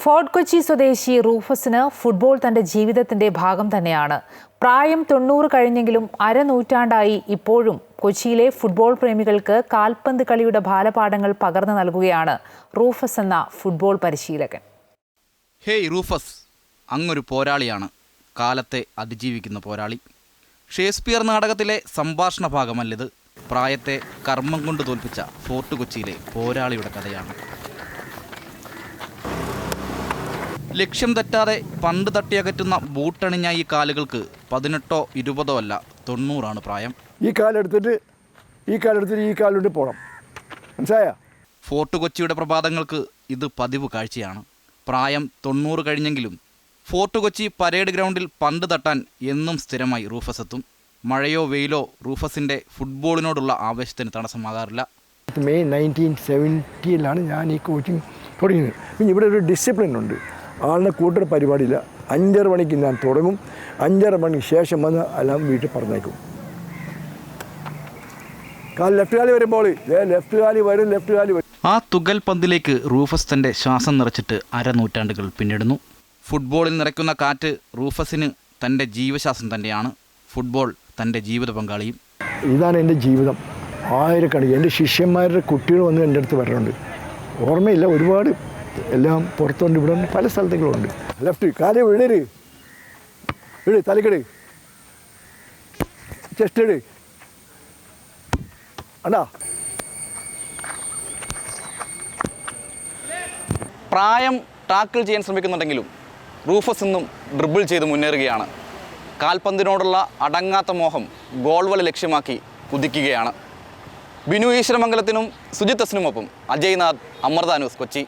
Fort Kochi സ്വദേശി റൂഫസിന് football തന്റെ ജീവിതത്തിന്റെ ഭാഗം തന്നെയാണ്. പ്രായം 90 കഴിഞ്ഞെങ്കിലും അരനൂറ്റാണ്ടായി ഇപ്പോഴും കൊച്ചിയിലെ ഫുട്ബോൾ പ്രേമികൾക്ക് കാൽപന്ത് കളിയുടെ ബാലപാഠങ്ങൾ പകർന്നു നൽകുകയാണ് റൂഫസ് എന്ന ഫുട്ബോൾ പരിശീലകൻ. ഹേയ് റൂഫസ്, അങ്ങൊരു പോരാളിയാണ്, കാലത്തെ അതിജീവിക്കുന്ന പോരാളി. ഷേക്സ്പിയർ നാടകത്തിലെ സംഭാഷണ ഭാഗമല്ലിത്. പ്രായത്തെ കർമ്മം കൊണ്ട് തോൽപ്പിച്ച ഫോർട്ട് കൊച്ചിയിലെ പോരാളിയുടെ കഥയാണ്. ലക്ഷ്യം തെറ്റാതെ പണ്ട് തട്ടിയകറ്റുന്ന ബൂട്ടണിഞ്ഞ ഈ കാലുകൾക്ക് 18 20 അല്ല 90 പ്രായം. ഈ കാലെടുത്തിട്ട് ഈ കാലുകൊണ്ട് പോകണം, മനസ്സിലായ? ഫോർട്ട് കൊച്ചിയുടെ പ്രഭാതങ്ങൾക്ക് ഇത് പതിവ് കാഴ്ചയാണ്. പ്രായം 90 കഴിഞ്ഞെങ്കിലും ഫോർട്ട് കൊച്ചി പരേഡ് ഗ്രൗണ്ടിൽ പന്ത് തട്ടാൻ എന്നും സ്ഥിരമായി റൂഫസ് എത്തും. മഴയോ വെയിലോ റൂഫസിൻ്റെ ഫുട്ബോളിനോടുള്ള ആവേശത്തിന് തടസ്സമാകാറില്ല. മെയ് 1970 ഞാൻ ഈ കോച്ചിങ് തുടങ്ങിയത്. പിന്നെ ഇവിടെ ഒരു ഡിസിപ്ലിൻ ഉണ്ട്. ആളിനെ കൂട്ടൊരു പരിപാടിയില്ല. 5:30 മണിക്ക് ഞാൻ തുടങ്ങും. 5:30 മണിക്ക് ശേഷം വന്ന് എല്ലാം വീട്ടിൽ പറഞ്ഞേക്കും. ലെഫ്റ്റ് കാലി വരുമ്പോൾ ലെഫ്റ്റ് കാലി വരും. ആ തുകൽ പന്തിലേക്ക് റൂഫസ് തൻ്റെ ശ്വാസം നിറച്ചിട്ട് അരനൂറ്റാണ്ടുകൾ പിന്നിടുന്നു. ഫുട്ബോളിൽ നിറയ്ക്കുന്ന കാറ്റ് റൂഫസിന് തൻ്റെ ജീവശ്വാസം തന്നെയാണ്. ഫുട്ബോൾ തൻ്റെ ജീവിത പങ്കാളിയും. ഇതാണ് എൻ്റെ ജീവിതം. ആയിരക്കണക്കിന് എൻ്റെ ശിഷ്യന്മാരുടെ കുട്ടികൾ വന്ന് എൻ്റെ അടുത്ത് വരാറുണ്ട്. ഓർമ്മയില്ല, ഒരുപാട് എല്ലാം പുറത്തുണ്ട്, ഇവിടെ പല സ്ഥലത്തുകളുണ്ട്. ലെഫ്റ്റ് കാല് വിടര്, തലക്കെട്, ചെസ്റ്റ് ഇട്, അണ്ടാ. പ്രായം ടാക്കിൾ ചെയ്യാൻ ശ്രമിക്കുന്നുണ്ടെങ്കിലും റൂഫസ് ഇന്നും ഡ്രിബിൾ ചെയ്ത് മുന്നേറുകയാണ്. കാൽപന്തിനോടുള്ള അടങ്ങാത്ത മോഹം ഗോൾ വല ലക്ഷ്യമാക്കി കുതിക്കുകയാണ്. ബിനു ഈശ്വരമംഗലത്തിനും സുജിത് എസിനുമൊപ്പം അജയ്നാഥ്, അമൃത ന്യൂസ്, കൊച്ചി.